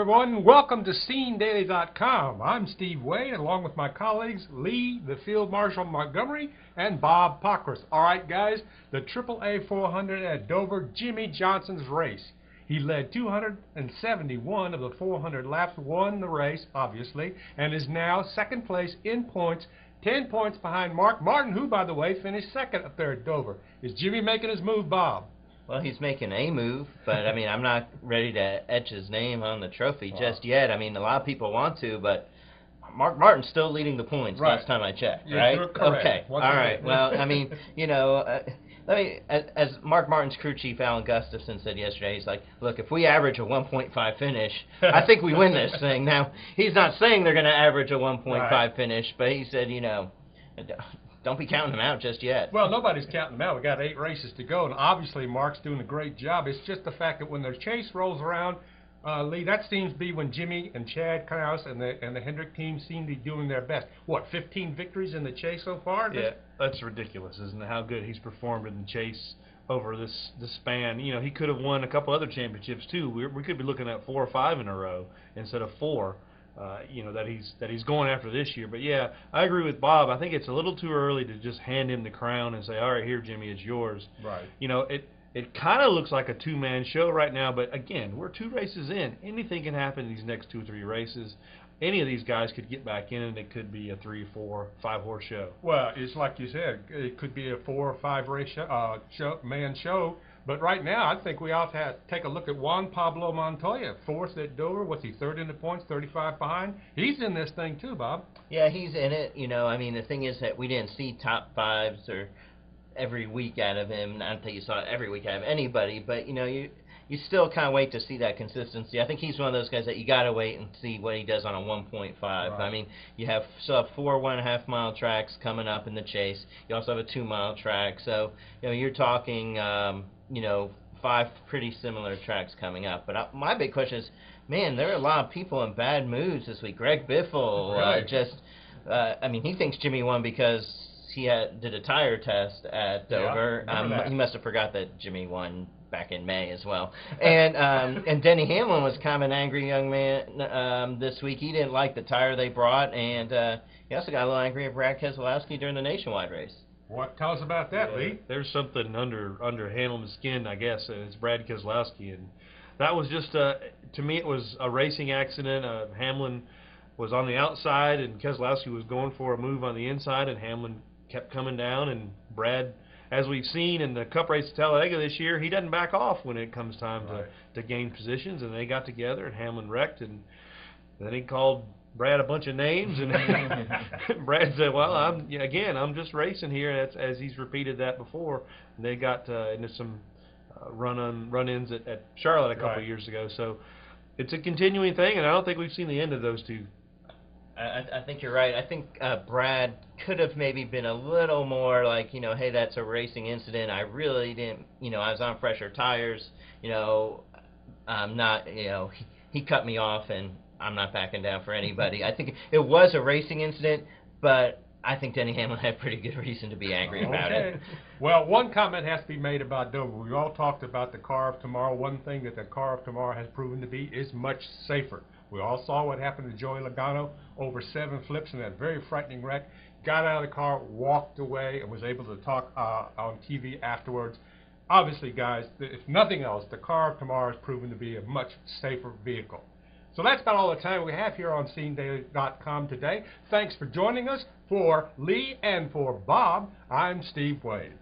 everyone. Welcome to SceneDaily.com. I'm Steve Wade, along with my colleagues Lee, the Field Marshal Montgomery, and Bob Pockris. All right, guys, the AAA 400 at Dover, Jimmie Johnson's race. He led 271 of the 400 laps, won the race, obviously, and is now second place in points, 10 points behind Mark Martin, who, by the way, finished second up there at Dover. Is Jimmie making his move, Bob? Well, he's making a move, but, I mean, I'm not ready to etch his name on the trophy just yet. I mean, a lot of people want to, but Mark Martin's still leading the points last time I checked, right? You're correct. Okay, all right. Well, I mean, you know, as Mark Martin's crew chief, Alan Gustafson, said yesterday, he's like, look, if we average a 1.5 finish, I think we win this thing. Now, he's not saying they're going to average a 1.5 finish, but he said, you know, don't be counting them out just yet. Well, nobody's counting them out. We got 8 races to go, and obviously Mark's doing a great job. It's just the fact that when the chase rolls around, Lee, that seems to be when Jimmie and Chad Knaus and the Hendrick team seem to be doing their best. What, 15 victories in the chase so far? Yeah, that's ridiculous, isn't it? How good he's performed in the chase over this span. You know, he could have won a couple other championships too. We could be looking at 4 or 5 in a row instead of 4. You know, that he's going after this year. But yeah, I agree with Bob. I think it's a little too early to just hand him the crown and say, all right, here, Jimmie, it's yours. Right. You know, it kind of looks like a two-man show right now, but again, we're 2 races in. Anything can happen in these next 2 or 3 races. Any of these guys could get back in, and it could be a 3, 4, 5 horse show. Well, it's like you said, it could be a 4 or 5 race man show. But right now, I think we ought to take a look at Juan Pablo Montoya, 4th at Dover. What's he, 3rd in the points, 35 behind? He's in this thing too, Bob. Yeah, he's in it. You know, I mean, the thing is that we didn't see top 5s or every week out of him. I don't think you saw it every week out of anybody, but, you know, you still kind of wait to see that consistency. I think he's one of those guys that you got to wait and see what he does on a 1.5. Right. I mean, you still have 4 1.5-mile tracks coming up in the chase. You also have a 2-mile track. So, you know, you're talking, you know, 5 pretty similar tracks coming up. But my big question is, man, there are a lot of people in bad moods this week. Greg Biffle, I mean, he thinks Jimmie won because he did a tire test at Dover. He must have forgot that Jimmie won back in May as well. And Denny Hamlin was kind of an angry young man this week. He didn't like the tire they brought, and he also got a little angry at Brad Keselowski during the Nationwide race. What? Tell us about that, Lee. There's something under Hamlin's skin, I guess, and it's Brad Keselowski. And that was just, to me, it was a racing accident. Hamlin was on the outside, and Keselowski was going for a move on the inside, and Hamlin kept coming down. And Brad, as we've seen in the Cup race at Talladega this year, he doesn't back off when it comes time to gain positions. And they got together, and Hamlin wrecked, and then he called Brad a bunch of names, and Brad said, well, I'm just racing here, as he's repeated that before. And they got into some run-ins at Charlotte a couple years ago. So it's a continuing thing, and I don't think we've seen the end of those two. I think you're right. I think Brad could have maybe been a little more like, you know, hey, that's a racing incident. I really didn't, you know, I was on fresher tires. You know, I'm not, you know, he cut me off, and I'm not backing down for anybody. I think it was a racing incident, but I think Denny Hamlin had pretty good reason to be angry about it. Well, one comment has to be made about Dover. We all talked about the car of tomorrow. One thing that the car of tomorrow has proven to be is much safer. We all saw what happened to Joey Logano, over 7 flips in that very frightening wreck. Got out of the car, walked away, and was able to talk on TV afterwards. Obviously, guys, if nothing else, the car of tomorrow has proven to be a much safer vehicle. So that's about all the time we have here on SceneDaily.com today. Thanks for joining us. For Lee and for Bob, I'm Steve Wade.